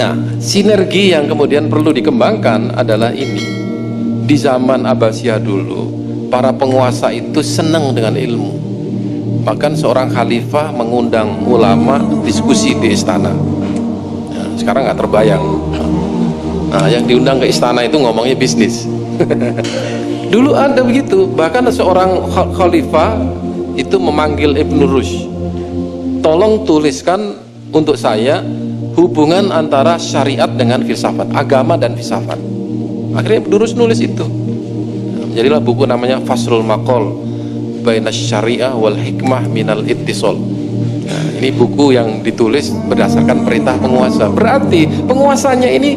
Nah, sinergi yang kemudian perlu dikembangkan adalah ini. Di zaman Abbasiyah dulu, para penguasa itu senang dengan ilmu. Bahkan seorang khalifah mengundang ulama diskusi di istana. Nah, sekarang nggak terbayang. Nah, yang diundang ke istana itu ngomongnya bisnis. Dulu ada begitu. Bahkan seorang khalifah itu memanggil Ibnu Rushd, tolong tuliskan untuk saya hubungan antara syariat dengan filsafat, agama dan filsafat. Akhirnya Ibnu Rushd nulis itu. Jadilah buku namanya Fasrul Maqal Baina Syariah wal Hikmah Minal Ittisal. Nah, ini buku yang ditulis berdasarkan perintah penguasa. Berarti penguasanya ini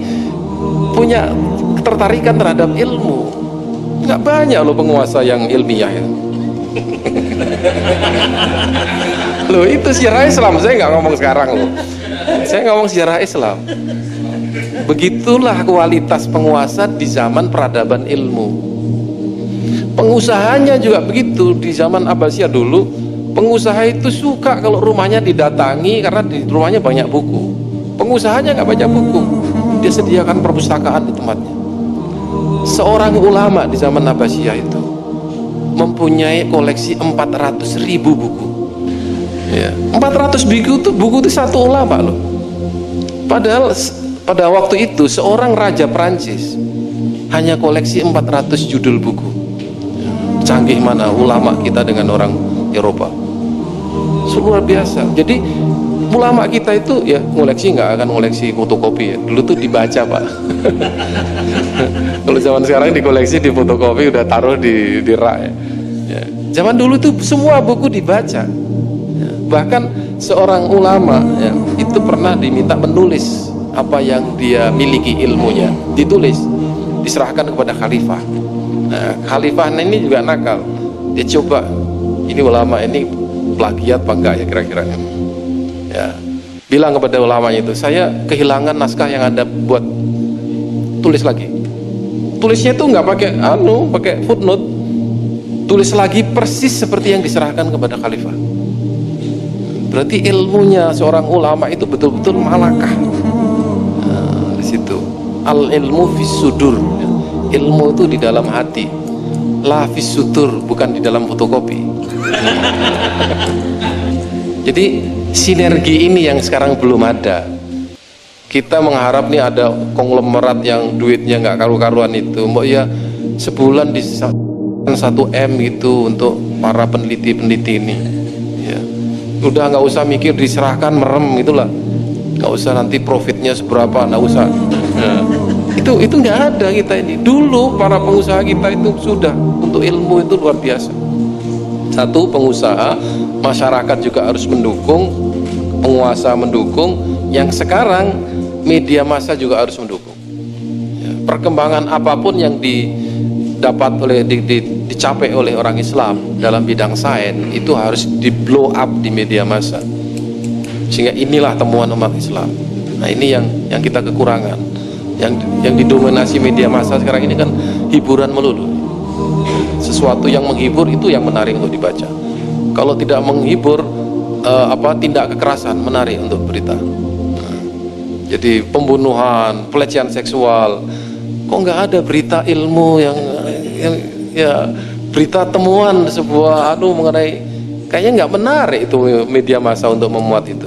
punya ketertarikan terhadap ilmu. Nggak banyak loh penguasa yang ilmiah ya. Loh, itu sejarah Islam, saya nggak ngomong sekarang loh. Saya ngomong sejarah Islam. Begitulah kualitas penguasa di zaman peradaban ilmu. Pengusahanya juga begitu. Di zaman Abbasiyah dulu, pengusaha itu suka kalau rumahnya didatangi karena di rumahnya banyak buku. Pengusahanya nggak baca buku, dia sediakan perpustakaan di tempatnya. Seorang ulama di zaman Abbasiyah itu mempunyai koleksi 400.000 buku. Ya, 400 buku itu satu ulama loh. Padahal pada waktu itu seorang raja Prancis hanya koleksi 400 judul buku. Canggih mana ulama kita dengan orang Eropa. Luar biasa. Jadi ulama kita itu ya koleksi nggak akan koleksi fotokopi ya. Dulu tuh dibaca Pak. Kalau zaman sekarang dikoleksi di fotokopi udah taruh di rak ya. Ya. Zaman dulu tuh semua buku dibaca. Ya. Bahkan seorang ulama ya, itu pernah diminta menulis apa yang dia miliki ilmunya, ditulis, diserahkan kepada khalifah. Nah, khalifah ini juga nakal. Dia coba ini ulama ini plagiat apa enggak ya kira-kira. Ya, bilang kepada ulamanya itu, saya kehilangan naskah yang Anda buat, tulis lagi. Tulisnya itu nggak pakai footnote, tulis lagi persis seperti yang diserahkan kepada khalifah. Berarti ilmunya seorang ulama itu betul-betul malakah. Nah, di situ al ilmu fis sudur, ilmu itu di dalam hati, la fis sudur, bukan di dalam fotokopi. Jadi sinergi ini yang sekarang belum ada. Kita mengharap nih ada konglomerat yang duitnya nggak karu-karuan itu, mbok ya sebulan di 1 M gitu untuk para peneliti-peneliti ini. Ya, udah nggak usah mikir diserahkan merem itulah, nggak usah nanti profitnya seberapa, nggak usah. Nah, itu nggak ada kita ini. Dulu para pengusaha kita itu sudah untuk ilmu itu luar biasa. Satu, pengusaha, masyarakat juga harus mendukung, penguasa mendukung, yang sekarang media massa juga harus mendukung. Ya, perkembangan apapun yang didapat dicapai oleh orang Islam dalam bidang sains itu harus di blow up di media massa, sehingga inilah temuan umat Islam. Nah, ini yang kita kekurangan. Yang didominasi media massa sekarang ini kan hiburan melulu. Sesuatu yang menghibur itu yang menarik untuk dibaca. Kalau tidak menghibur, tindak kekerasan menarik untuk berita. Jadi pembunuhan, pelecehan seksual, kok nggak ada berita ilmu yang ya berita temuan sebuah mengenai, kayaknya nggak menarik itu media massa untuk memuat itu.